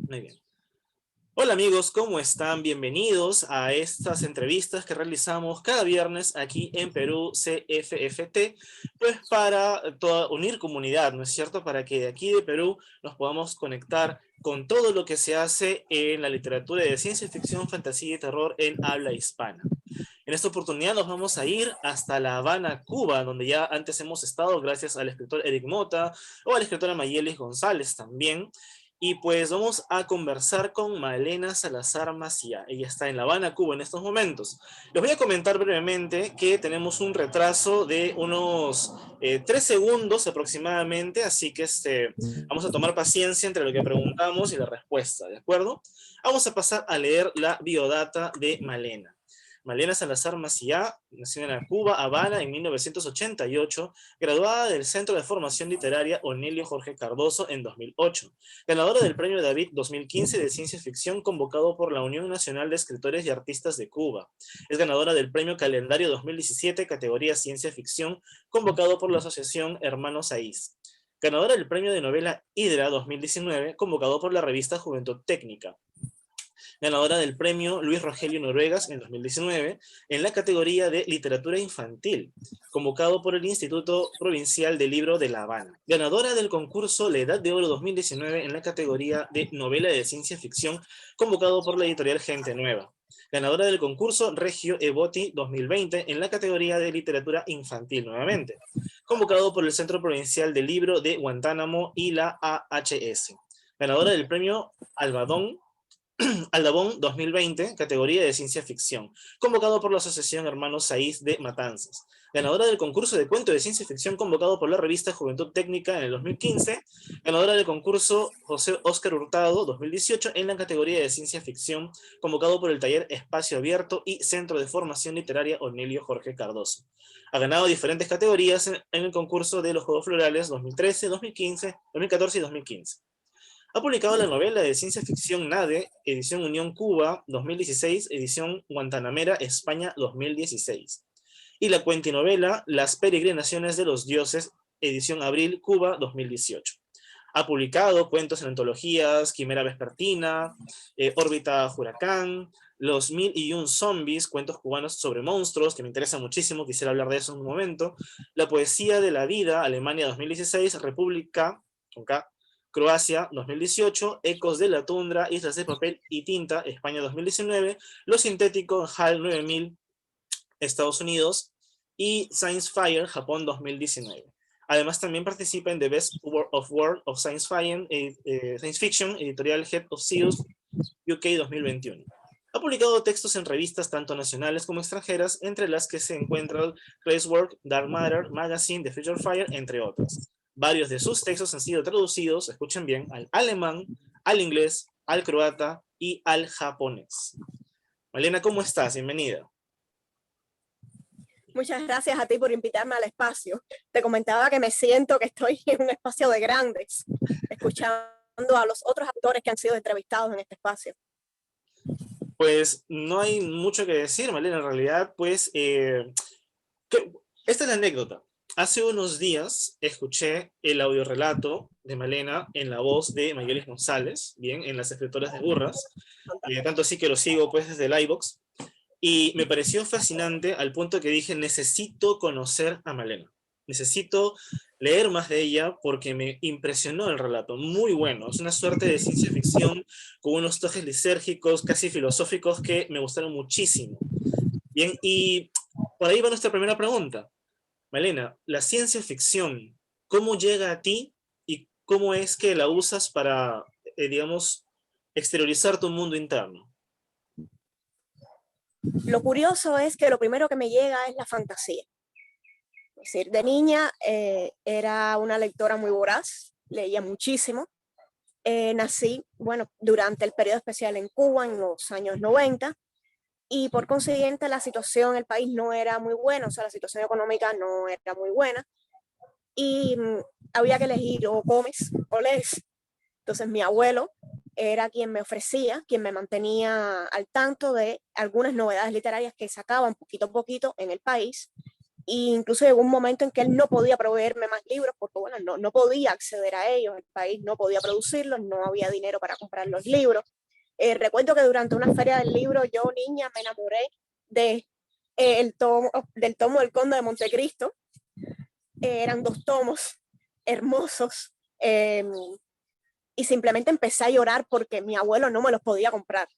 Muy bien. Hola amigos, ¿cómo están? Bienvenidos a estas entrevistas que realizamos cada viernes aquí en Perú CFFT, pues para unir comunidad, ¿no es cierto? Para que de aquí de Perú nos podamos conectar con todo lo que se hace en la literatura de ciencia ficción, fantasía y terror en habla hispana. En esta oportunidad nos vamos a ir hasta La Habana, Cuba, donde ya antes hemos estado gracias al escritor Eric Mota o a la escritora Mayelis González también. Y pues vamos a conversar con Malena Salazar Maciá. Ella está en La Habana, Cuba en estos momentos. Les voy a comentar brevemente que tenemos un retraso de unos 3 segundos aproximadamente, así que vamos a tomar paciencia entre lo que preguntamos y la respuesta, ¿de acuerdo? Vamos a pasar a leer la biodata de Malena. Malena Salazar Maciá nació en Cuba, Habana, en 1988, graduada del Centro de Formación Literaria Onelio Jorge Cardoso en 2008, ganadora del Premio David 2015 de Ciencia Ficción convocado por la Unión Nacional de Escritores y Artistas de Cuba. Es ganadora del Premio Calendario 2017, categoría Ciencia Ficción, convocado por la Asociación Hermanos Saiz. Ganadora del Premio de Novela Hidra 2019, convocado por la revista Juventud Técnica. Ganadora del premio Luis Rogelio Noruegas en 2019 en la categoría de literatura infantil, convocado por el Instituto Provincial del Libro de La Habana. Ganadora del concurso La Edad de Oro 2019 en la categoría de novela de ciencia ficción, convocado por la editorial Gente Nueva. Ganadora del concurso Regio Evoti 2020 en la categoría de literatura infantil nuevamente, convocado por el Centro Provincial del Libro de Guantánamo y la AHS. Ganadora del premio Aldabón 2020, categoría de ciencia ficción, convocado por la Asociación Hermanos Saiz de Matanzas. Ganadora del concurso de cuento de ciencia ficción convocado por la revista Juventud Técnica en el 2015. Ganadora del concurso José Óscar Hurtado 2018 en la categoría de ciencia ficción, convocado por el taller Espacio Abierto y Centro de Formación Literaria Onelio Jorge Cardoso. Ha ganado diferentes categorías en el concurso de los Juegos Florales 2013, 2015, 2014 y 2015. Ha publicado la novela de ciencia ficción Nade, edición Unión Cuba 2016, edición Guantanamera, España 2016. Y la cuentinovela Las peregrinaciones de los dioses, edición Abril, Cuba 2018. Ha publicado cuentos en antologías, Quimera Vespertina, Órbita Huracán, Los 1001 Zombies, cuentos cubanos sobre monstruos, que me interesa muchísimo, quisiera hablar de eso en un momento. La poesía de la vida, Alemania 2016, República, con K, Croacia 2018, Ecos de la Tundra, Islas de Papel y Tinta, España 2019, Lo Sintético, HAL 9000, Estados Unidos, y Science Fire, Japón 2019. Además también participa en The Best of World of Science Fiction, editorial Head of Seals, UK 2021. Ha publicado textos en revistas tanto nacionales como extranjeras, entre las que se encuentran Glasswork, Dark Matter, Magazine, The Future Fire, entre otras. Varios de sus textos han sido traducidos, escuchen bien, al alemán, al inglés, al croata y al japonés. Malena, ¿cómo estás? Bienvenida. Muchas gracias a ti por invitarme al espacio. Te comentaba que me siento que estoy en un espacio de grandes, escuchando a los otros autores que han sido entrevistados en este espacio. Pues no hay mucho que decir, Malena, en realidad, pues, esta es la anécdota. Hace unos días escuché el audiorelato de Malena en la voz de Mayelis González, bien, en Las Escritoras de Burras, tanto así que lo sigo pues desde el iVoox, y me pareció fascinante al punto que dije, necesito conocer a Malena, necesito leer más de ella porque me impresionó el relato, muy bueno, es una suerte de ciencia ficción con unos toques lisérgicos, casi filosóficos que me gustaron muchísimo. Bien, y por ahí va nuestra primera pregunta. Malena, la ciencia ficción, ¿cómo llega a ti y cómo es que la usas para, digamos, exteriorizar tu mundo interno? Lo curioso es que lo primero que me llega es la fantasía. Es decir, de niña era una lectora muy voraz, leía muchísimo. Nací, bueno, durante el periodo especial en Cuba, en los años 90, y por consiguiente la situación en el país no era muy buena, o sea, la situación económica no era muy buena, y había que elegir o comes o lees. Entonces mi abuelo era quien me ofrecía, quien me mantenía al tanto de algunas novedades literarias que sacaban poquito a poquito en el país, Y incluso llegó un momento en que él no podía proveerme más libros porque, bueno, no podía acceder a ellos, el país no podía producirlos, no había dinero para comprar los libros. Recuerdo que durante una feria del libro, yo, niña, me enamoré de, del tomo del Conde de Montecristo. Eran 2 tomos hermosos, y simplemente empecé a llorar porque mi abuelo no me los podía comprar.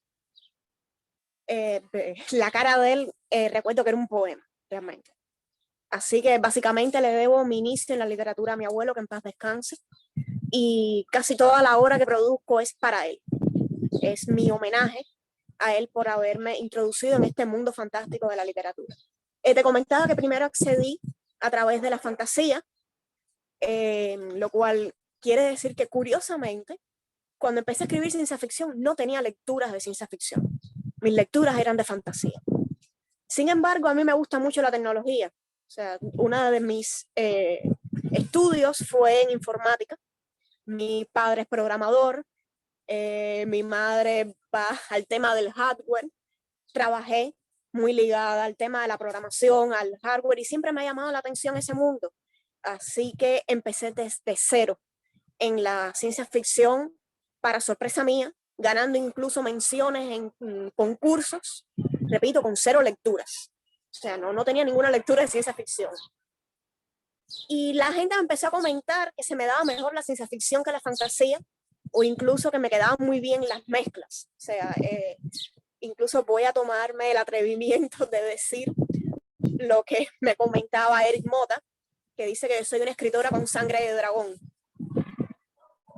La cara de él, recuerdo que era un poema, realmente. Así que básicamente le debo mi inicio en la literatura a mi abuelo, que en paz descanse, y casi toda la obra que produzco es para él. Es mi homenaje a él por haberme introducido en este mundo fantástico de la literatura. Te comentaba que primero accedí a través de la fantasía, lo cual quiere decir que curiosamente, cuando empecé a escribir ciencia ficción, no tenía lecturas de ciencia ficción. Mis lecturas eran de fantasía. Sin embargo, a mí me gusta mucho la tecnología. O sea, uno de mis estudios fue en informática. Mi padre es programador, mi madre va al tema del hardware. Trabajé muy ligada al tema de la programación, al hardware, y siempre me ha llamado la atención ese mundo. Así que empecé desde cero en la ciencia ficción, para sorpresa mía, ganando incluso menciones en concursos, repito, con 0 lecturas. O sea, no tenía ninguna lectura de ciencia ficción. Y la gente me empezó a comentar que se me daba mejor la ciencia ficción que la fantasía, o incluso que me quedaban muy bien las mezclas. O sea, incluso voy a tomarme el atrevimiento de decir lo que me comentaba Eric Mota, que dice que yo soy una escritora con sangre de dragón.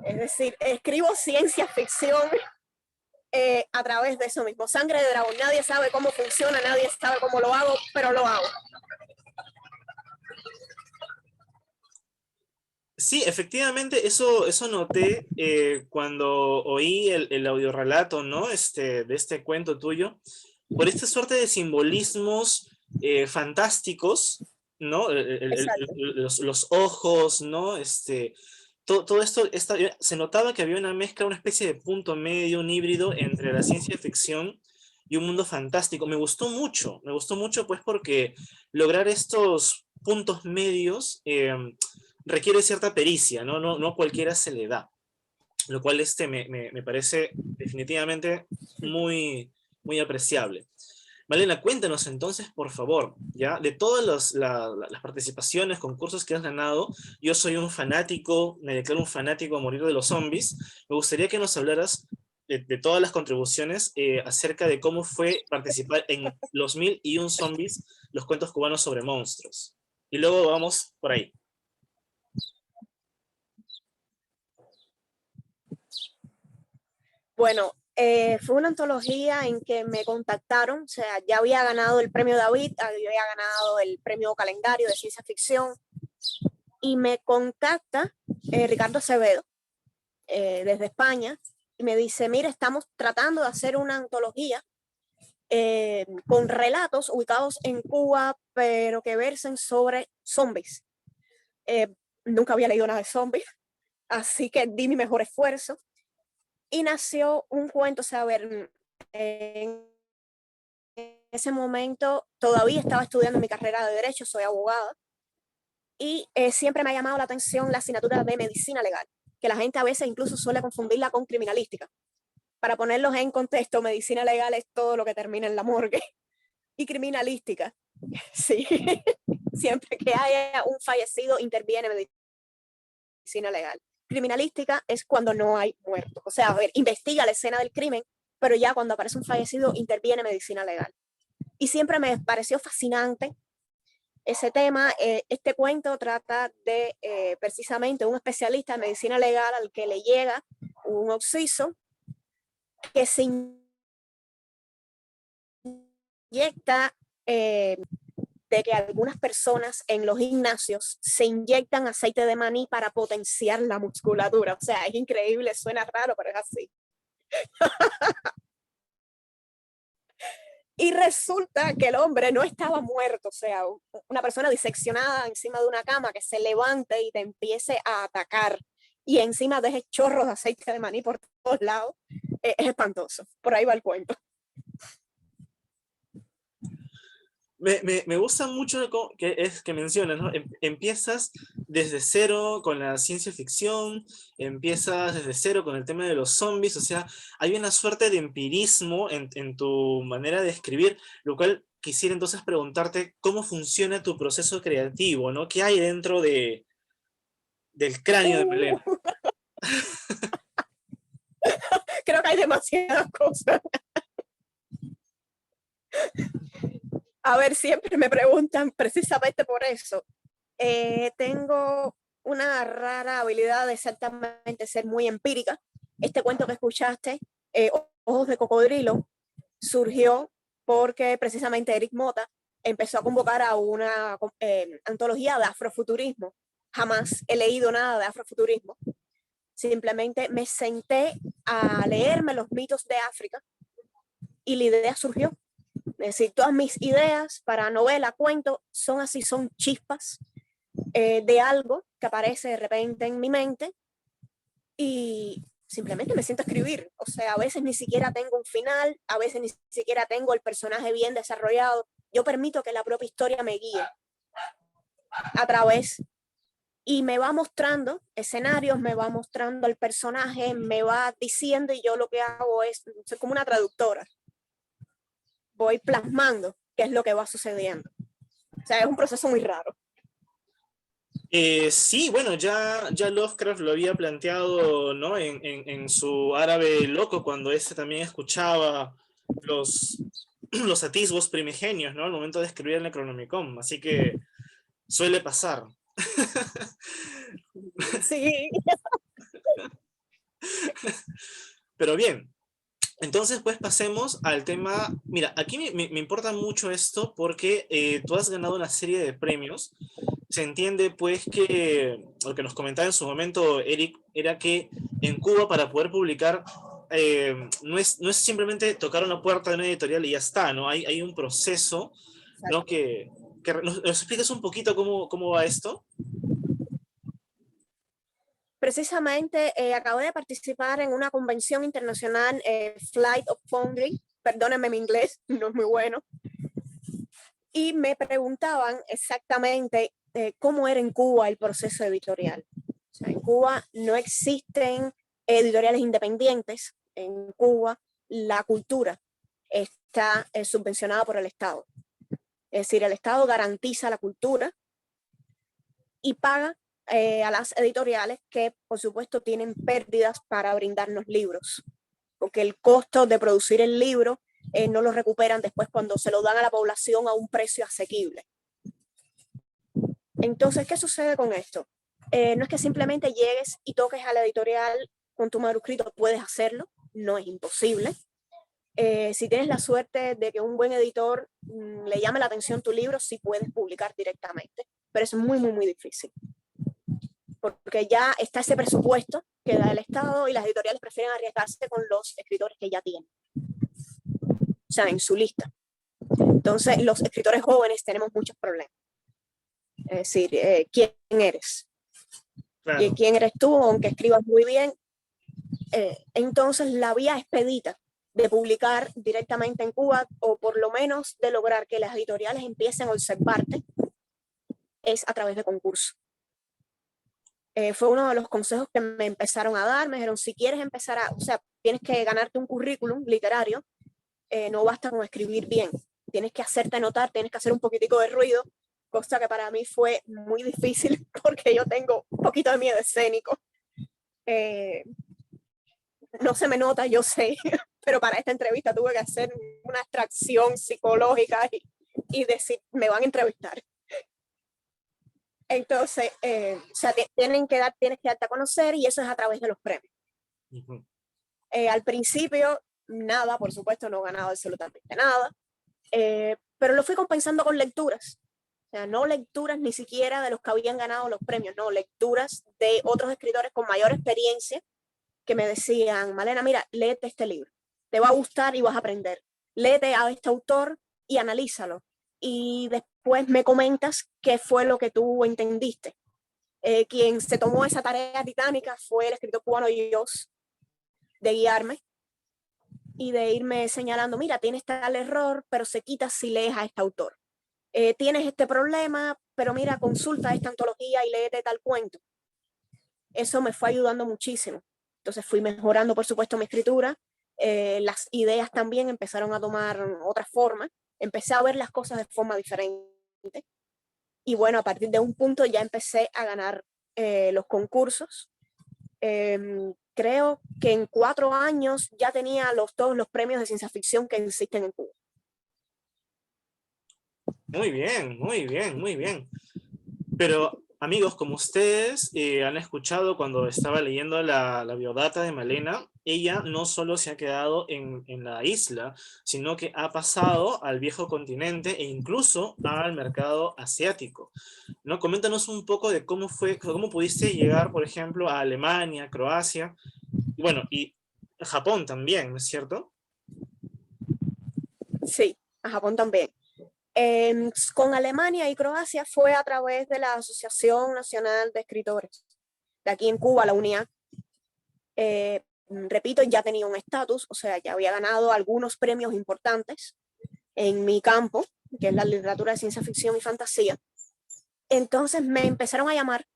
Es decir, escribo ciencia ficción a través de eso mismo, sangre de dragón. Nadie sabe cómo funciona, nadie sabe cómo lo hago, pero lo hago. Sí, efectivamente, eso noté cuando oí el audiorelato, ¿no? De este cuento tuyo, por esta suerte de simbolismos fantásticos, ¿no? Exacto. Los ojos, ¿no? Todo esto, se notaba que había una mezcla, una especie de punto medio, un híbrido entre la ciencia ficción y un mundo fantástico. Me gustó mucho pues porque lograr estos puntos medios requiere cierta pericia, ¿no? No cualquiera se le da, lo cual me parece definitivamente muy apreciable. Malena, cuéntanos entonces, por favor, ¿ya? De todas las participaciones, concursos que has ganado, yo soy un fanático, me declaro un fanático a morir de los zombies. Me gustaría que nos hablaras de todas las contribuciones acerca de cómo fue participar en Los Mil y un Zombies, los cuentos cubanos sobre monstruos. Y luego vamos por ahí. Bueno, fue una antología en que me contactaron, o sea, ya había ganado el premio David, había ganado el premio Calendario de ciencia ficción, y me contacta Ricardo Acevedo desde España, y me dice, mira, estamos tratando de hacer una antología con relatos ubicados en Cuba, pero que versen sobre zombies. Nunca había leído nada de zombies, así que di mi mejor esfuerzo. Y nació un cuento, o sea, a ver, en ese momento todavía estaba estudiando mi carrera de Derecho, soy abogada, y siempre me ha llamado la atención la asignatura de Medicina Legal, que la gente a veces incluso suele confundirla con criminalística. Para ponerlos en contexto, Medicina Legal es todo lo que termina en la morgue, y criminalística, sí, siempre que haya un fallecido interviene Medicina Legal. Criminalística es cuando no hay muertos, o sea, a ver, investiga la escena del crimen, pero ya cuando aparece un fallecido interviene Medicina Legal. Y siempre me pareció fascinante ese tema. Este cuento trata de precisamente un especialista en medicina legal al que le llega un occiso que se inyecta, de que algunas personas en los gimnasios se inyectan aceite de maní para potenciar la musculatura. O sea, es increíble, suena raro, pero es así. Y resulta que el hombre no estaba muerto, o sea, una persona diseccionada encima de una cama que se levante y te empiece a atacar y encima deje chorros de aceite de maní por todos lados, es espantoso. Por ahí va el cuento. Me gusta mucho que mencionas, ¿no? Empiezas desde cero con la ciencia ficción, empiezas desde cero con el tema de los zombies, o sea, hay una suerte de empirismo en tu manera de escribir, lo cual quisiera entonces preguntarte cómo funciona tu proceso creativo, ¿no? ¿Qué hay dentro del cráneo de Uh, Malena? Creo que hay demasiadas cosas. A ver, siempre me preguntan precisamente por eso. Tengo una rara habilidad de exactamente ser muy empírica. Este cuento que escuchaste, Ojos de Cocodrilo, surgió porque precisamente Eric Mota empezó a convocar a una antología de afrofuturismo. Jamás he leído nada de afrofuturismo. Simplemente me senté a leerme los mitos de África y la idea surgió. Es decir, todas mis ideas para novela, cuento, son así, son chispas de algo que aparece de repente en mi mente y simplemente me siento a escribir. O sea, a veces ni siquiera tengo un final, a veces ni siquiera tengo el personaje bien desarrollado. Yo permito que la propia historia me guíe a través y me va mostrando escenarios, me va mostrando el personaje, me va diciendo y yo lo que hago es, soy como una traductora, voy plasmando qué es lo que va sucediendo. O sea, es un proceso muy raro. Sí, bueno, ya Lovecraft lo había planteado, ¿no? En su Árabe Loco, cuando ese también escuchaba los, los atisbos primigenios, ¿no? Al momento de escribir el Necronomicon, así que suele pasar. Sí. Pero bien, entonces pues pasemos al tema. Mira, aquí me importa mucho esto porque tú has ganado una serie de premios. Se entiende pues que lo que nos comentaba en su momento Eric era que en Cuba para poder publicar no es simplemente tocar una puerta de una editorial y ya está, ¿no? Hay un proceso, ¿no? Que ¿nos explicas un poquito cómo va esto? Precisamente acabo de participar en una convención internacional, Flight of Foundry, perdónenme mi inglés, no es muy bueno, y me preguntaban exactamente cómo era en Cuba el proceso editorial. O sea, en Cuba no existen editoriales independientes, en Cuba la cultura está subvencionada por el Estado. Es decir, el Estado garantiza la cultura y paga a las editoriales que, por supuesto, tienen pérdidas para brindarnos libros, porque el costo de producir el libro no lo recuperan después cuando se lo dan a la población a un precio asequible. Entonces, ¿qué sucede con esto? No es que simplemente llegues y toques a la editorial con tu manuscrito, puedes hacerlo, no es imposible. Si tienes la suerte de que un buen editor le llame la atención tu libro, sí puedes publicar directamente, pero es muy, muy, muy difícil. Porque ya está ese presupuesto que da el Estado y las editoriales prefieren arriesgarse con los escritores que ya tienen, o sea, en su lista. Entonces, los escritores jóvenes tenemos muchos problemas. Es decir, ¿quién eres? ¿Y Claro. quién eres tú? Aunque escribas muy bien. Entonces, la vía expedita de publicar directamente en Cuba, o por lo menos de lograr que las editoriales empiecen a observarte, es a través de concursos. Fue uno de los consejos que me empezaron a dar. Me dijeron, si quieres empezar o sea, tienes que ganarte un currículum literario, no basta con escribir bien, tienes que hacerte notar, tienes que hacer un poquitico de ruido, cosa que para mí fue muy difícil porque yo tengo un poquito de miedo escénico. Eh, no se me nota, yo sé, pero para esta entrevista tuve que hacer una extracción psicológica y decir, me van a entrevistar. Entonces, o sea, tienes que darte a conocer y eso es a través de los premios. Uh-huh. Al principio, nada, por supuesto, no ganaba absolutamente nada, pero lo fui compensando con lecturas. O sea, no lecturas ni siquiera de los que habían ganado los premios, no, lecturas de otros escritores con mayor experiencia que me decían, Malena, mira, léete este libro, te va a gustar y vas a aprender. Léete a este autor y analízalo. Y después me comentas qué fue lo que tú entendiste. Quien se tomó esa tarea titánica fue el escritor cubano Dios, de guiarme y de irme señalando, mira, tienes tal error, pero se quita si lees a este autor. tienes este problema, pero mira, consulta esta antología y léete tal cuento. Eso me fue ayudando muchísimo. Entonces fui mejorando, por supuesto, mi escritura. Las ideas también empezaron a tomar otra forma. Empecé a ver las cosas de forma diferente. Y bueno, a partir de un punto ya empecé a ganar los concursos. Creo que en 4 años ya tenía todos los premios de ciencia ficción que existen en Cuba. Muy bien, muy bien, muy bien. Pero amigos, como ustedes han escuchado cuando estaba leyendo la biodata de Malena, ella no solo se ha quedado en la isla, sino que ha pasado al viejo continente e incluso al mercado asiático, ¿no? Coméntanos un poco de cómo fue, cómo pudiste llegar, por ejemplo, a Alemania, Croacia, y bueno, y Japón también, ¿no es cierto? Sí, a Japón también. Con Alemania y Croacia fue a través de la Asociación Nacional de Escritores, de aquí en Cuba, la UNIAC. Repito, ya tenía un estatus, o sea, ya había ganado algunos premios importantes en mi campo, que es la literatura de ciencia ficción y fantasía. Entonces me empezaron a llamar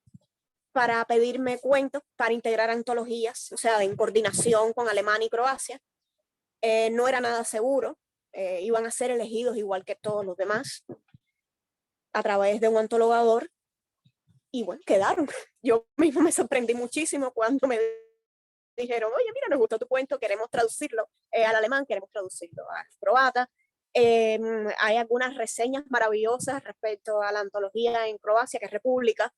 para pedirme cuentos para integrar antologías, o sea, en coordinación con Alemania y Croacia. No era nada seguro, iban a ser elegidos igual que todos los demás a través de un antologador y bueno, quedaron. Yo mismo me sorprendí muchísimo cuando me dijeron, oye, mira, nos gustó tu cuento, queremos traducirlo al alemán, queremos traducirlo al croata. Hay algunas reseñas maravillosas respecto a la antología en Croacia, que es República,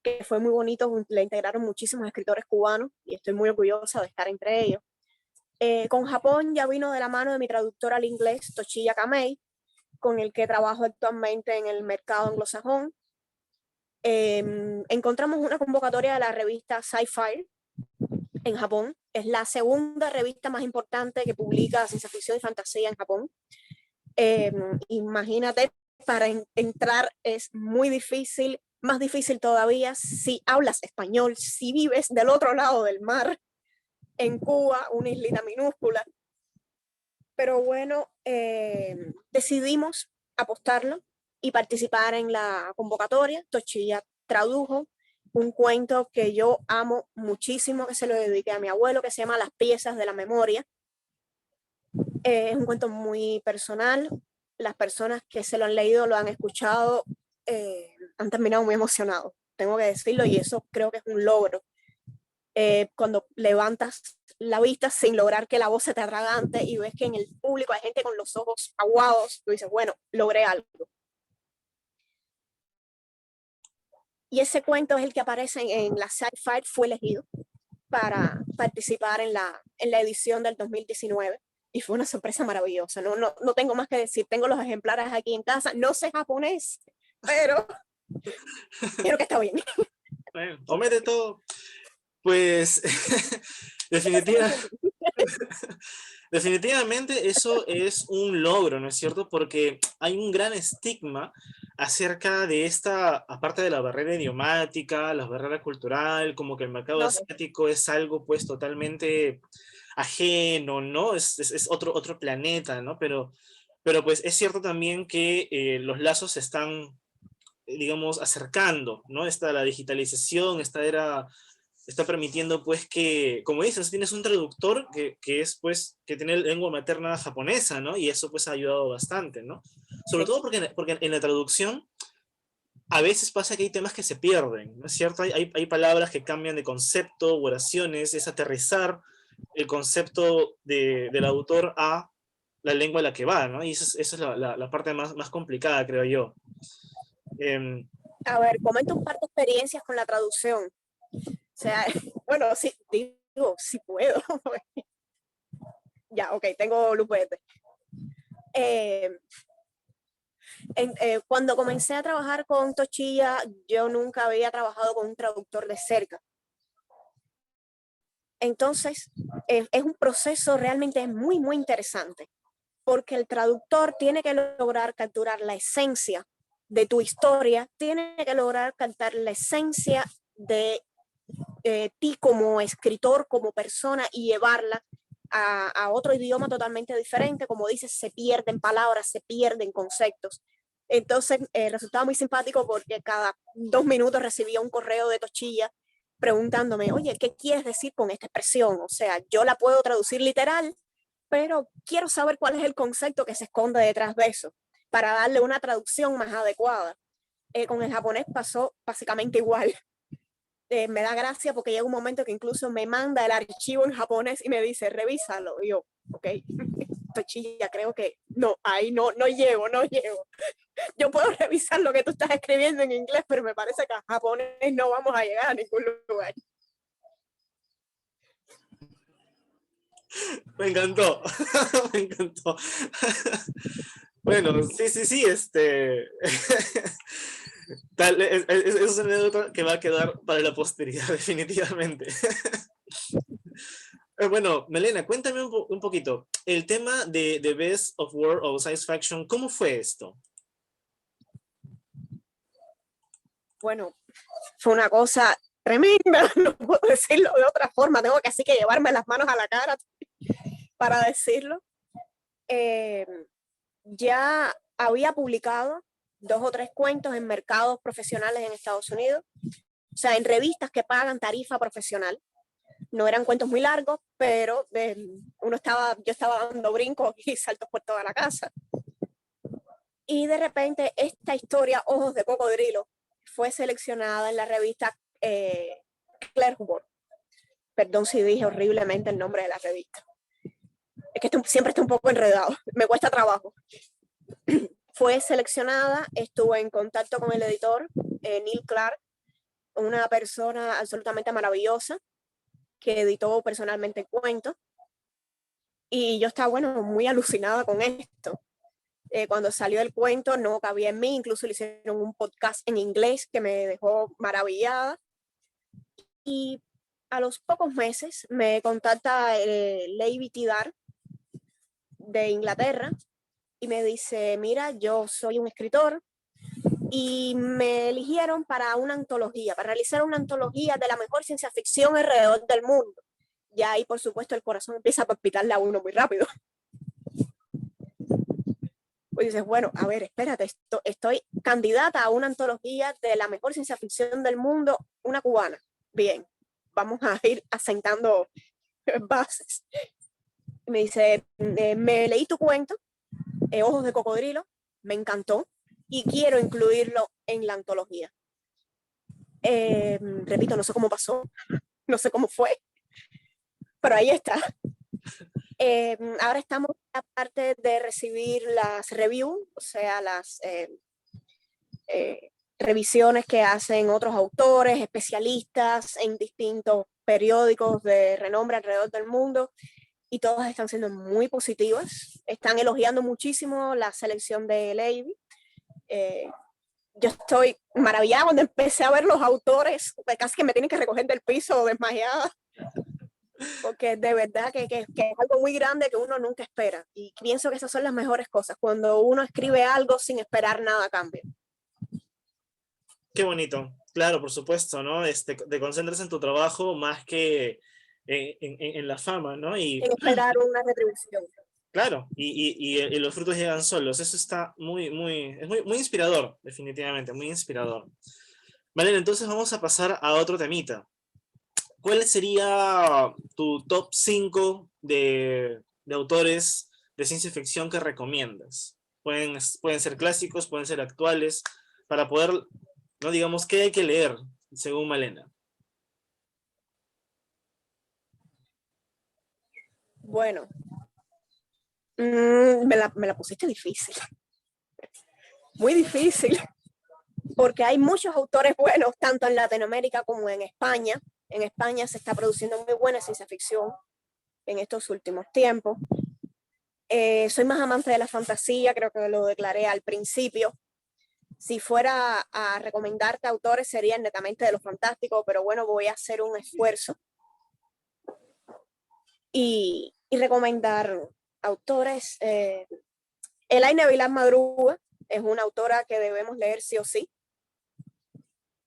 que fue muy bonito, le integraron muchísimos escritores cubanos y estoy muy orgullosa de estar entre ellos. Con Japón ya vino de la mano de mi traductor al inglés, Toshiya Kamei, con el que trabajo actualmente en el mercado anglosajón. Encontramos una convocatoria de la revista Sci-Fi en Japón. Es la segunda revista más importante que publica ciencia ficción y fantasía en Japón. Imagínate, para entrar es muy difícil, más difícil todavía si hablas español, si vives del otro lado del mar, en Cuba, una islita minúscula. Pero bueno, decidimos apostarlo y participar en la convocatoria. Toshiya tradujo un cuento que yo amo muchísimo, que se lo dediqué a mi abuelo, que se llama Las piezas de la memoria. Es un cuento muy personal. Las personas que se lo han leído, lo han escuchado, han terminado muy emocionados, tengo que decirlo, y eso creo que es un logro. Cuando levantas la vista sin lograr que la voz se te atragante y ves que en el público hay gente con los ojos aguados, tú dices, bueno, logré algo. Y ese cuento es el que aparece en la Sci-Fi, fue elegido para participar en la edición del 2019 y fue una sorpresa maravillosa. No tengo más que decir, tengo los ejemplares aquí en casa, no sé japonés, pero creo que está bien. Bueno, omete todo. Pues definitivamente eso es un logro, ¿no es cierto? Porque hay un gran estigma acerca de esta, aparte de la barrera idiomática, la barrera cultural, como que el mercado asiático es algo pues totalmente ajeno, ¿no? Es otro planeta, ¿no? Pero pues es cierto también que los lazos se están, digamos, acercando, ¿no? La digitalización, esta era está permitiendo pues que, como dices, tienes un traductor que es pues, que tiene lengua materna japonesa, ¿no? Y eso pues ha ayudado bastante, ¿no? Sobre todo porque en la traducción a veces pasa que hay temas que se pierden, ¿no es cierto? Hay palabras que cambian de concepto, oraciones, es aterrizar el concepto del autor a la lengua a la que va, ¿no? Y esa es la parte más complicada, creo yo. A ver, comento un par de experiencias con la traducción. O sea, bueno, sí, digo, sí puedo. Ya, ok, tengo luz verde. Cuando comencé a trabajar con Toshiya, yo nunca había trabajado con un traductor de cerca. Entonces, es un proceso realmente muy, muy interesante, porque el traductor tiene que lograr capturar la esencia de tu historia, tiene que lograr captar la esencia de ti como escritor, como persona, y llevarla a otro idioma totalmente diferente. Como dices, se pierden palabras, se pierden conceptos. Entonces resultaba muy simpático porque cada 2 minutos recibía un correo de Tochilla preguntándome, oye, ¿qué quieres decir con esta expresión? O sea, yo la puedo traducir literal, pero quiero saber cuál es el concepto que se esconde detrás de eso, para darle una traducción más adecuada. Con el japonés pasó básicamente igual. Me da gracia porque llega un momento que incluso me manda el archivo en japonés y me dice, revísalo. Y yo, ok, Tochilla, creo que no, ahí no llego, no llego. Yo puedo revisar lo que tú estás escribiendo en inglés, pero me parece que a japonés no vamos a llegar a ningún lugar. Me encantó, me encantó. Bueno, sí, es una anécdota que va a quedar para la posteridad, definitivamente. Bueno, Malena, cuéntame un poquito. El tema de Best of War o Science Faction, ¿cómo fue esto? Bueno, fue una cosa tremenda, no puedo decirlo de otra forma, tengo que así que llevarme las manos a la cara para decirlo. Ya había publicado 2 o 3 cuentos en mercados profesionales en Estados Unidos, o sea, en revistas que pagan tarifa profesional. No eran cuentos muy largos, pero yo estaba dando brincos y saltos por toda la casa. Y de repente esta historia, Ojos de Cocodrilo, fue seleccionada en la revista Clairvaux. Perdón si dije horriblemente el nombre de la revista. Es que siempre está un poco enredado, me cuesta trabajo. Fue seleccionada, estuve en contacto con el editor, Neil Clark, una persona absolutamente maravillosa que editó personalmente el cuento. Y yo estaba, bueno, muy alucinada con esto. Cuando salió el cuento no cabía en mí, incluso le hicieron un podcast en inglés que me dejó maravillada. Y a los pocos meses me contacta Levi Tidar de Inglaterra y me dice, mira, yo soy un escritor y me eligieron para una antología, para realizar una antología de la mejor ciencia ficción alrededor del mundo. Y ahí, por supuesto, el corazón empieza a palpitarle a uno muy rápido. Pues dices, bueno, a ver, espérate, estoy candidata a una antología de la mejor ciencia ficción del mundo, una cubana. Bien, vamos a ir asentando bases. Me dice, me leí tu cuento, Ojos de Cocodrilo, me encantó y quiero incluirlo en la antología. Repito, no sé cómo pasó, no sé cómo fue, pero ahí está. Ahora estamos en la parte de recibir las reviews, o sea, las revisiones que hacen otros autores, especialistas en distintos periódicos de renombre alrededor del mundo, y todas están siendo muy positivas. Están elogiando muchísimo la selección de Levi. Yo estoy maravillada cuando empecé a ver los autores, casi que me tienen que recoger del piso desmayada, porque de verdad que es algo muy grande que uno nunca espera. Y pienso que esas son las mejores cosas, cuando uno escribe algo sin esperar nada a cambio. Qué bonito. Claro, por supuesto, ¿no? Te concentras en tu trabajo más que en la fama, ¿no? En esperar una retribución. Claro, y los frutos llegan solos. Eso está muy inspirador, definitivamente, muy inspirador. Vale, entonces vamos a pasar a otro temita. ¿Cuál sería tu top 5 de autores de ciencia ficción que recomiendas? Pueden ser clásicos, pueden ser actuales, para poder, no digamos, qué hay que leer, según Malena. Bueno, me la pusiste difícil, muy difícil, porque hay muchos autores buenos, tanto en Latinoamérica como en España. En España se está produciendo muy buena ciencia ficción en estos últimos tiempos. Soy más amante de la fantasía, creo que lo declaré al principio. Si fuera a recomendarte autores serían netamente de lo fantástico, pero bueno, voy a hacer un esfuerzo y recomendar autores. Elaine Villar Madruga es una autora que debemos leer sí o sí,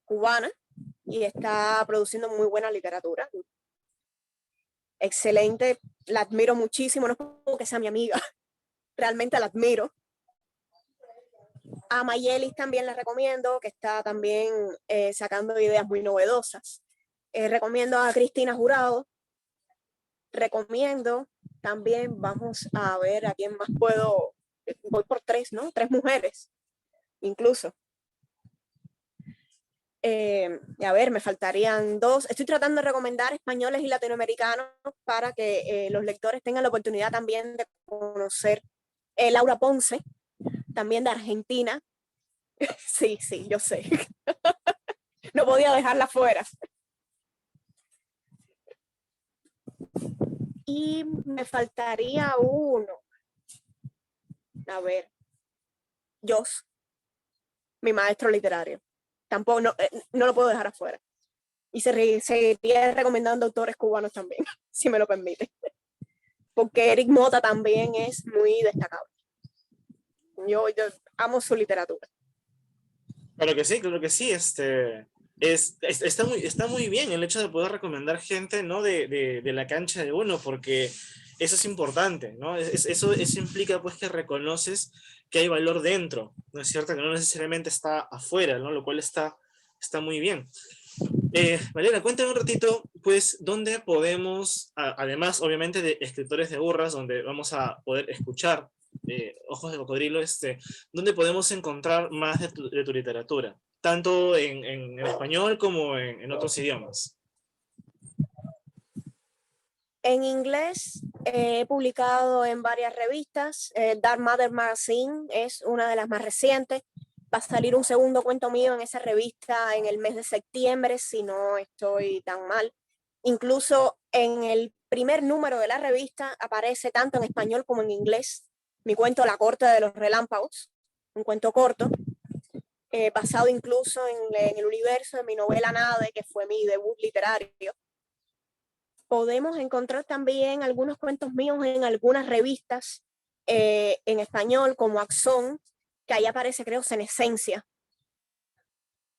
cubana, y está produciendo muy buena literatura. Excelente, la admiro muchísimo, no es porque sea mi amiga, realmente la admiro. A Mayelis también la recomiendo, que está también sacando ideas muy novedosas. Recomiendo a Cristina Jurado. Recomiendo también, vamos a ver a quién más puedo, voy por tres, ¿no? Tres mujeres, incluso. A ver, me faltarían dos. Estoy tratando de recomendar españoles y latinoamericanos para que los lectores tengan la oportunidad también de conocer Laura Ponce, también de Argentina. Sí, sí, yo sé. No podía dejarla fuera. Y me faltaría uno. A ver, Jos, mi maestro literario. Tampoco, no lo puedo dejar afuera. Y seguiría recomendando autores cubanos también, si me lo permite. Porque Eric Mota también es muy destacable. Yo amo su literatura. Claro que sí, está muy bien el hecho de poder recomendar gente, ¿no? De la cancha de uno, porque eso es importante, ¿no? Eso implica pues que reconoces que hay valor dentro, ¿no es cierto? Que no necesariamente está afuera, ¿no? Lo cual está muy bien. Malena, cuéntame un ratito, pues, dónde podemos, además, obviamente, de escritores de burras, donde vamos a poder escuchar Ojos de Cocodrilo, dónde podemos encontrar más de tu literatura, tanto en español como en otros idiomas. En inglés he publicado en varias revistas. Dark Matter Magazine es una de las más recientes. Va a salir un segundo cuento mío en esa revista en el mes de septiembre, si no estoy tan mal. Incluso en el primer número de la revista aparece tanto en español como en inglés mi cuento La corte de los relámpagos, un cuento corto, basado incluso en el universo de mi novela Nade, que fue mi debut literario. Podemos encontrar también algunos cuentos míos en algunas revistas en español, como Axón, que ahí aparece, creo, Senescencia.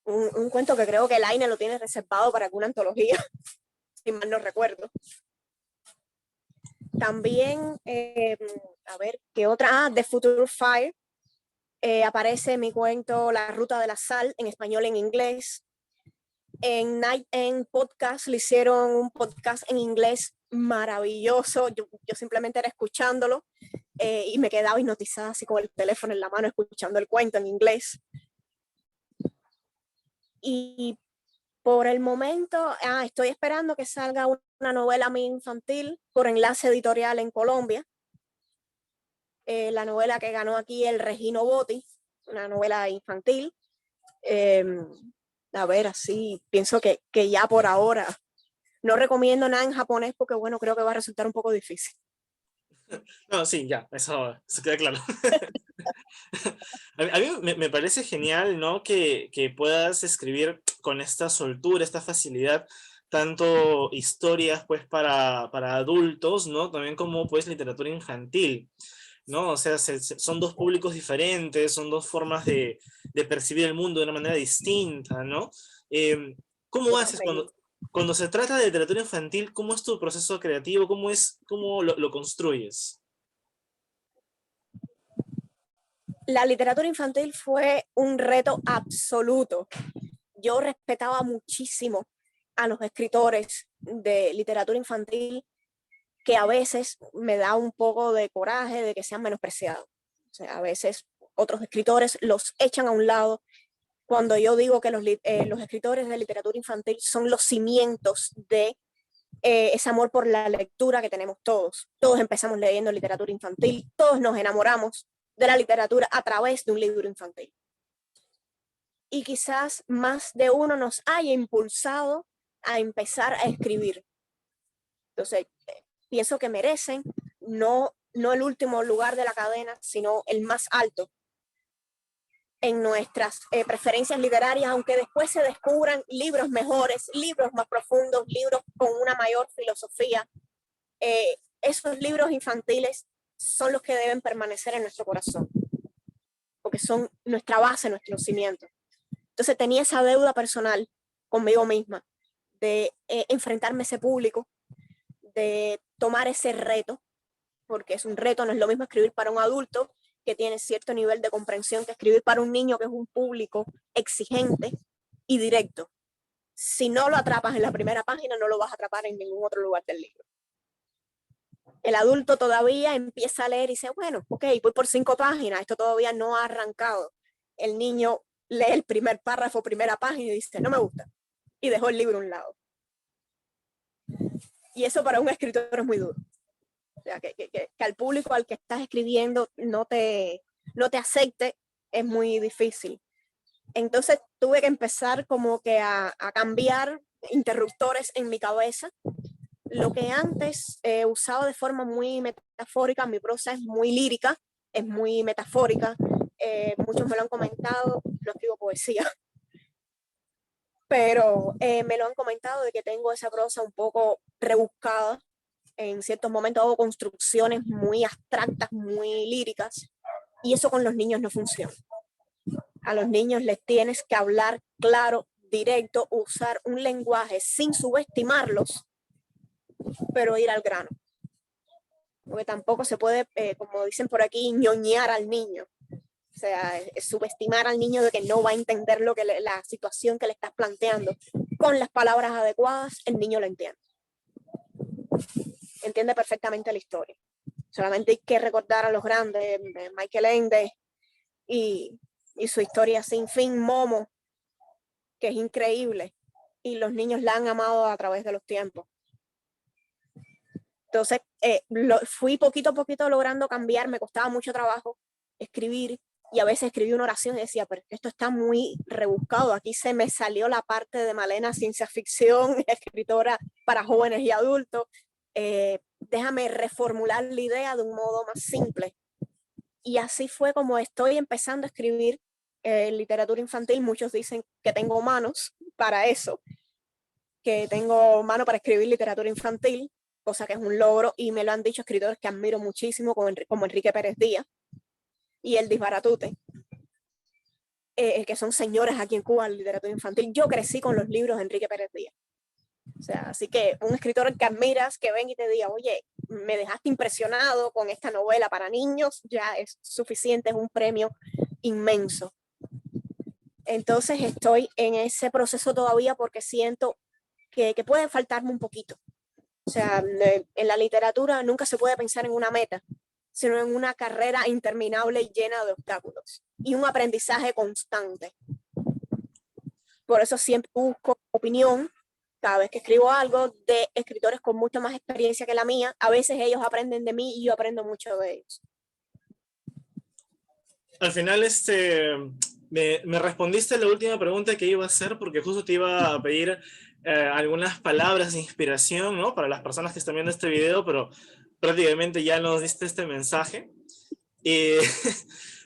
Un cuento que creo que el Aine lo tiene reservado para alguna antología, si mal no recuerdo. También, a ver, ¿qué otra? The Future Fire. Aparece mi cuento La Ruta de la Sal, en español y en inglés. En Night End Podcast le hicieron un podcast en inglés maravilloso. Yo simplemente era escuchándolo y me quedaba hipnotizada así con el teléfono en la mano escuchando el cuento en inglés. Y por el momento estoy esperando que salga una novela mía infantil por Enlace Editorial en Colombia. La novela que ganó aquí el Regino Botti, una novela infantil. A ver, así pienso que ya por ahora no recomiendo nada en japonés porque, bueno, creo que va a resultar un poco difícil. No, sí, ya, eso queda claro. A mí me parece genial, ¿no? Que puedas escribir con esta soltura, esta facilidad, tanto historias, pues, para adultos, ¿no? También como, pues, literatura infantil, ¿no? O sea, son dos públicos diferentes, son dos formas de percibir el mundo de una manera distinta, ¿no? ¿Cómo haces cuando se trata de literatura infantil? ¿Cómo es tu proceso creativo? ¿Cómo lo construyes? La literatura infantil fue un reto absoluto. Yo respetaba muchísimo a los escritores de literatura infantil, que a veces me da un poco de coraje de que sean menospreciados. O sea, a veces otros escritores los echan a un lado cuando yo digo que los escritores de literatura infantil son los cimientos de ese amor por la lectura que tenemos todos. Todos empezamos leyendo literatura infantil, todos nos enamoramos de la literatura a través de un libro infantil. Y quizás más de uno nos haya impulsado a empezar a escribir. Entonces, pienso que merecen no el último lugar de la cadena, sino el más alto en nuestras preferencias literarias, aunque después se descubran libros mejores, libros más profundos, libros con una mayor filosofía. Esos libros infantiles son los que deben permanecer en nuestro corazón, porque son nuestra base, nuestro cimiento. Entonces tenía esa deuda personal conmigo misma de enfrentarme a ese público, de tomar ese reto, porque es un reto, no es lo mismo escribir para un adulto que tiene cierto nivel de comprensión que escribir para un niño que es un público exigente y directo. Si no lo atrapas en la primera página, no lo vas a atrapar en ningún otro lugar del libro. El adulto todavía empieza a leer y dice, bueno, ok, voy por 5 páginas, esto todavía no ha arrancado. El niño lee el primer párrafo, primera página y dice, no me gusta. Y dejó el libro a un lado. Y eso para un escritor es muy duro. O sea, que al público al que estás escribiendo no te acepte es muy difícil. Entonces tuve que empezar como que a cambiar interruptores en mi cabeza. Lo que antes usaba de forma muy metafórica, mi prosa es muy lírica, es muy metafórica. Muchos me lo han comentado, no escribo poesía, pero me lo han comentado de que tengo esa prosa un poco rebuscada. En ciertos momentos hago construcciones muy abstractas, muy líricas, y eso con los niños no funciona. A los niños les tienes que hablar claro, directo, usar un lenguaje sin subestimarlos, pero ir al grano. Porque tampoco se puede, como dicen por aquí, ñoñear al niño. O sea, subestimar al niño de que no va a entender la situación que le estás planteando. Con las palabras adecuadas, el niño lo entiende. Entiende perfectamente la historia. Solamente hay que recordar a los grandes, Michael Ende y su historia sin fin, Momo, que es increíble. Y los niños la han amado a través de los tiempos. Entonces, fui poquito a poquito logrando cambiar, me costaba mucho trabajo escribir, y a veces escribí una oración y decía, pero esto está muy rebuscado, aquí se me salió la parte de Malena, ciencia ficción, escritora para jóvenes y adultos, déjame reformular la idea de un modo más simple. Y así fue como estoy empezando a escribir literatura infantil. Muchos dicen que tengo manos para eso, que tengo mano para escribir literatura infantil, cosa que es un logro, y me lo han dicho escritores que admiro muchísimo, como Enrique Pérez Díaz y el Disbaratute, que son señores aquí en Cuba en literatura infantil. Yo crecí con los libros de Enrique Pérez Díaz. O sea, así que un escritor que admiras, que venga y te diga, oye, me dejaste impresionado con esta novela para niños, ya es suficiente, es un premio inmenso. Entonces estoy en ese proceso todavía porque siento que puede faltarme un poquito. O sea, en la literatura nunca se puede pensar en una meta, sino en una carrera interminable y llena de obstáculos y un aprendizaje constante. Por eso siempre busco opinión, cada vez que escribo algo, de escritores con mucha más experiencia que la mía. A veces ellos aprenden de mí y yo aprendo mucho de ellos. Al final, me respondiste la última pregunta que iba a hacer, porque justo te iba a pedir algunas palabras de inspiración, ¿no? Para las personas que están viendo este video, pero prácticamente ya nos diste este mensaje. Pero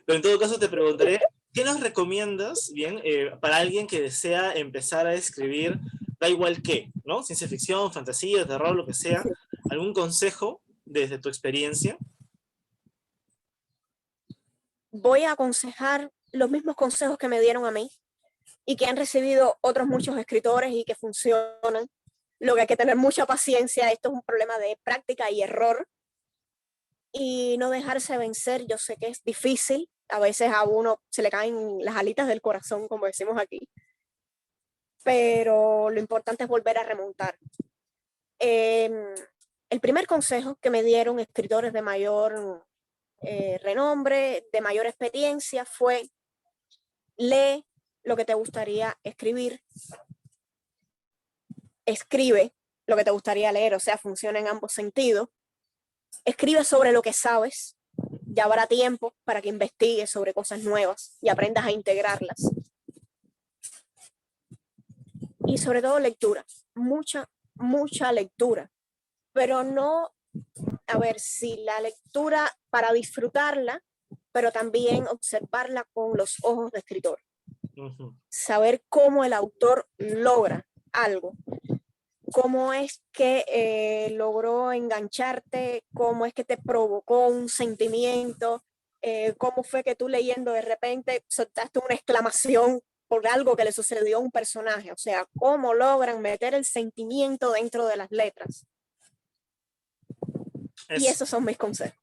en todo caso te preguntaré, ¿qué nos recomiendas, bien, para alguien que desea empezar a escribir, da igual qué, ¿no? Ciencia ficción, fantasía, terror, lo que sea, algún consejo desde tu experiencia? Voy a aconsejar los mismos consejos que me dieron a mí y que han recibido otros muchos escritores y que funcionan. Lo que hay que tener mucha paciencia, esto es un problema de práctica y error, y no dejarse vencer. Yo sé que es difícil, a veces a uno se le caen las alitas del corazón, como decimos aquí, pero lo importante es volver a remontar. El primer consejo que me dieron escritores de mayor renombre, de mayor experiencia, fue: lee lo que te gustaría escribir, escribe lo que te gustaría leer, o sea, funciona en ambos sentidos. Escribe sobre lo que sabes, ya habrá tiempo para que investigues sobre cosas nuevas y aprendas a integrarlas. Y sobre todo lectura, mucha lectura, pero no, a ver, si la lectura para disfrutarla, pero también observarla con los ojos de escritor. Saber cómo el autor logra algo, cómo es que logró engancharte, cómo es que te provocó un sentimiento, cómo fue que tú leyendo de repente soltaste una exclamación por algo que le sucedió a un personaje. O sea, cómo logran meter el sentimiento dentro de las letras. Y esos son mis consejos.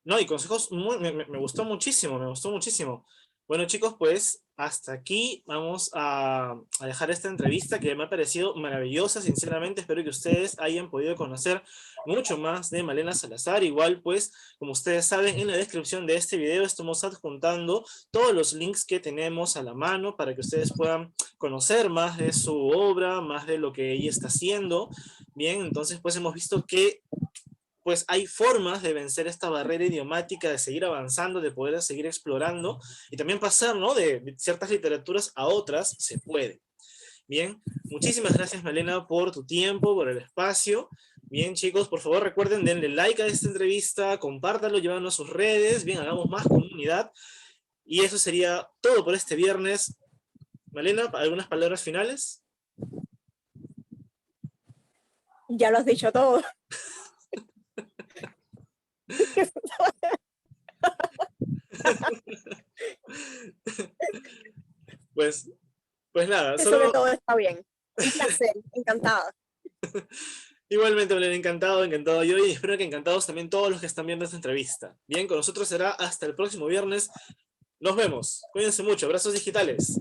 No, y consejos me gustó muchísimo, me gustó muchísimo. Bueno, chicos, pues hasta aquí vamos a dejar esta entrevista que me ha parecido maravillosa, sinceramente. Espero que ustedes hayan podido conocer mucho más de Malena Salazar. Igual, pues, como ustedes saben, en la descripción de este video estamos adjuntando todos los links que tenemos a la mano para que ustedes puedan conocer más de su obra, más de lo que ella está haciendo. Bien, entonces, pues hemos visto que pues hay formas de vencer esta barrera idiomática, de seguir avanzando, de poder seguir explorando y también pasar, ¿no? De ciertas literaturas a otras, se puede. Bien, muchísimas gracias Malena por tu tiempo, por el espacio. Bien chicos, por favor recuerden, denle like a esta entrevista, compártanlo, llévanlo a sus redes, bien, hagamos más comunidad. Y eso sería todo por este viernes. Malena, ¿algunas palabras finales? Ya lo has dicho todo. Pues, pues nada, Eso de solo... todo está bien. Un placer, encantada. Igualmente, Belén, encantado, encantado yo y espero que encantados también todos los que están viendo esta entrevista. Bien, con nosotros será hasta el próximo viernes. Nos vemos. Cuídense mucho. Abrazos digitales.